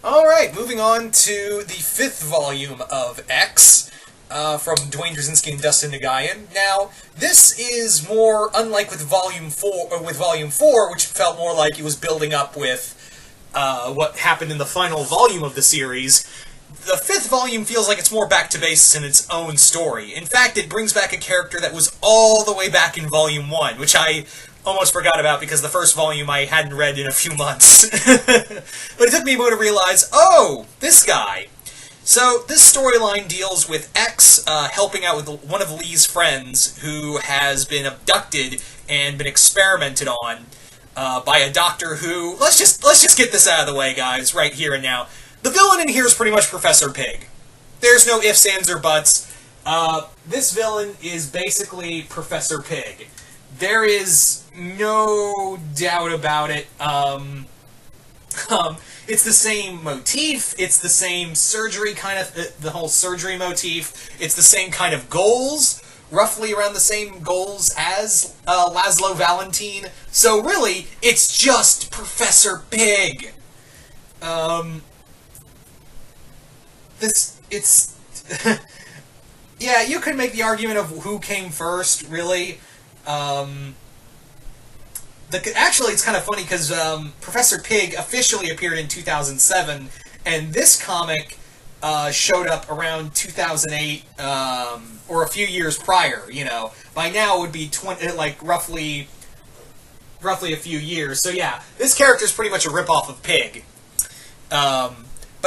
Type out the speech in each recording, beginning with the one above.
Alright, moving on to the 5th volume of X, from Dwayne Drazinski and Dustin Nguyen. Now, this is more unlike with Volume 4, which felt more like it was building up with what happened in the final volume of the series. The 5th volume feels like it's more back to basics in its own story. In fact, it brings back a character that was all the way back in Volume 1, which I almost forgot about because the first volume I hadn't read in a few months. But it took me a moment to realize, oh, this guy. So, this storyline deals with X helping out with one of Lee's friends who has been abducted and been experimented on by a doctor who... Let's just get this out of the way, guys, right here and now. The villain in here is pretty much Professor Pig. There's no ifs, ands, or buts. This villain is basically Professor Pig. There is no doubt about it. It's the same motif, it's the same surgery kind of, the whole surgery motif, it's the same kind of goals, roughly around the same goals as Laszlo Valentine, so really, it's just Professor Pig. Yeah, you could make the argument of who came first, really. Actually, it's kind of funny because Professor Pig officially appeared in 2007, and this comic showed up around 2008, or a few years prior. You know, by now it would be roughly a few years. So yeah, this character is pretty much a ripoff of Pig. But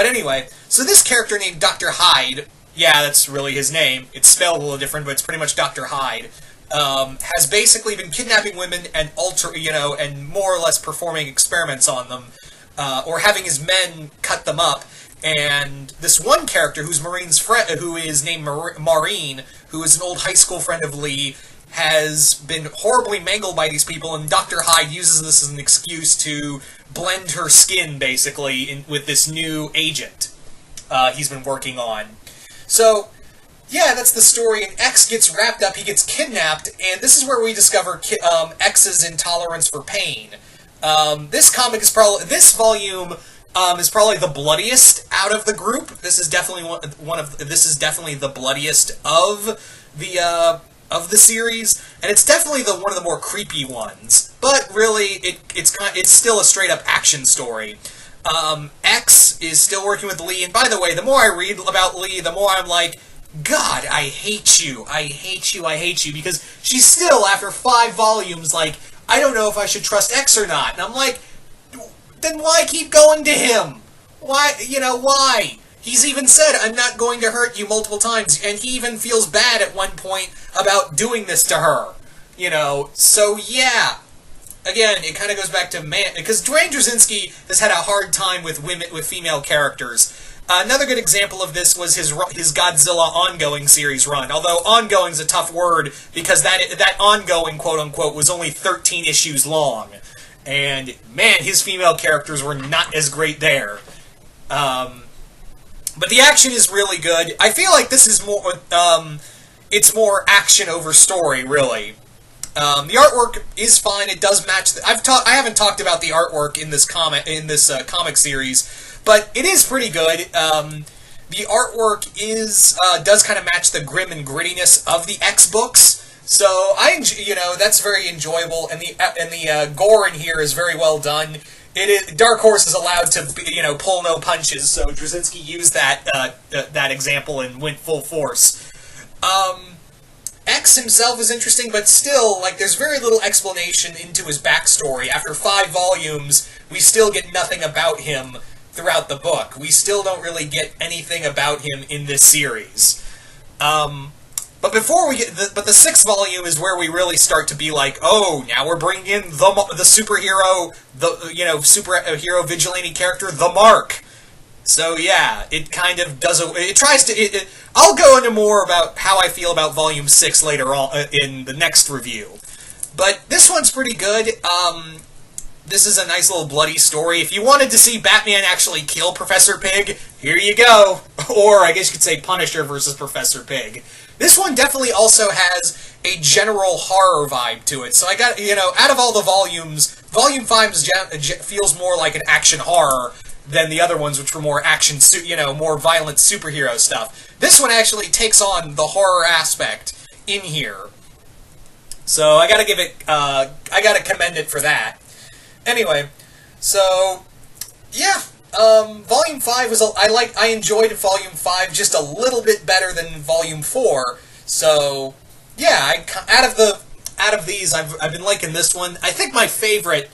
anyway, so this character named Dr. Hyde, yeah, that's really his name. It's spelled a little different, but it's pretty much Dr. Hyde. Has basically been kidnapping women and and more or less performing experiments on them, or having his men cut them up. And this one character, who is named Maureen, who is an old high school friend of Lee, has been horribly mangled by these people, and Dr. Hyde uses this as an excuse to blend her skin, basically, with this new agent he's been working on. So, yeah, that's the story, and X gets wrapped up, he gets kidnapped, and this is where we discover X's intolerance for pain. This volume is probably the bloodiest out of the group. This is definitely this is definitely the bloodiest of the series, and it's definitely one of the more creepy ones. But really, it's still a straight up action story. X is still working with Lee, and by the way, the more I read about Lee, the more I'm like, God, I hate you, I hate you, I hate you, because she's still, after 5 volumes, like, I don't know if I should trust X or not, and I'm like, then why keep going to him? Why, why? He's even said, I'm not going to hurt you multiple times, and he even feels bad at one point about doing this to her, so yeah. Again, it kind of goes back to because Dwayne Drazinski has had a hard time with female characters. Another good example of this was his Godzilla ongoing series run. Although ongoing is a tough word because that ongoing quote unquote was only 13 issues long, and man, his female characters were not as great there. But the action is really good. I feel like this is more it's more action over story, really. The artwork is fine. It does match. I haven't talked about the artwork in this comic series, but it is pretty good. The artwork does kind of match the grim and grittiness of the X books, so that's very enjoyable. And the gore in here is very well done. Darkhorse is allowed to pull no punches, so Drazinski used that example and went full force. X himself is interesting, but still, there's very little explanation into his backstory. After 5 volumes, we still get nothing about him throughout the book. We still don't really get anything about him in this series. But before we get... But the 6th volume is where we really start to be like, oh, now we're bringing in the superhero, superhero vigilante character, the Mark. So yeah, it kind of does. It tries to. I'll go into more about how I feel about Volume 6 later on in the next review. But this one's pretty good. This is a nice little bloody story. If you wanted to see Batman actually kill Professor Pig, here you go. Or I guess you could say Punisher versus Professor Pig. This one definitely also has a general horror vibe to it. So I got out of all the volumes, Volume 5 feels more like an action horror than the other ones, which were more action, more violent superhero stuff. This one actually takes on the horror aspect in here. So I gotta give it, I gotta commend it for that. Anyway, so, yeah, Volume 5 was, I enjoyed Volume 5 just a little bit better than Volume 4, so, yeah, out of these, I've been liking this one. I think my favorite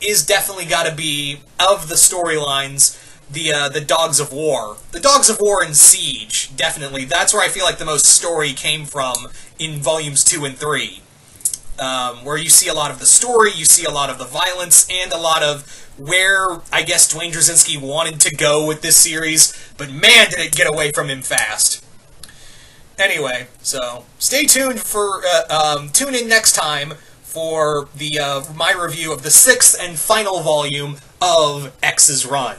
is definitely gotta be, of the storylines, the Dogs of War. The Dogs of War and Siege, definitely. That's where I feel like the most story came from in Volumes 2 and 3. Where you see a lot of the story, you see a lot of the violence, and a lot of where, I guess, Dwayne Drazinski wanted to go with this series, but man, did it get away from him fast. Anyway, so, stay tuned for, tune in next time for my review of the 6th and final volume of X's Run.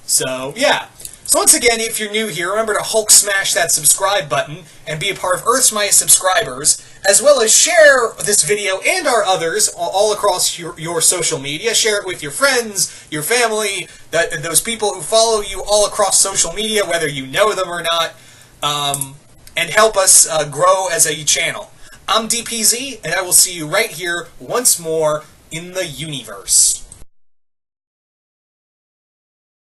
So, yeah. So once again, if you're new here, remember to Hulk smash that subscribe button and be a part of Earth's Mightiest Subscribers, as well as share this video and our others all across your social media. Share it with your friends, your family, those people who follow you all across social media, whether you know them or not, and help us grow as a channel. I'm DPZ, and I will see you right here once more in the universe.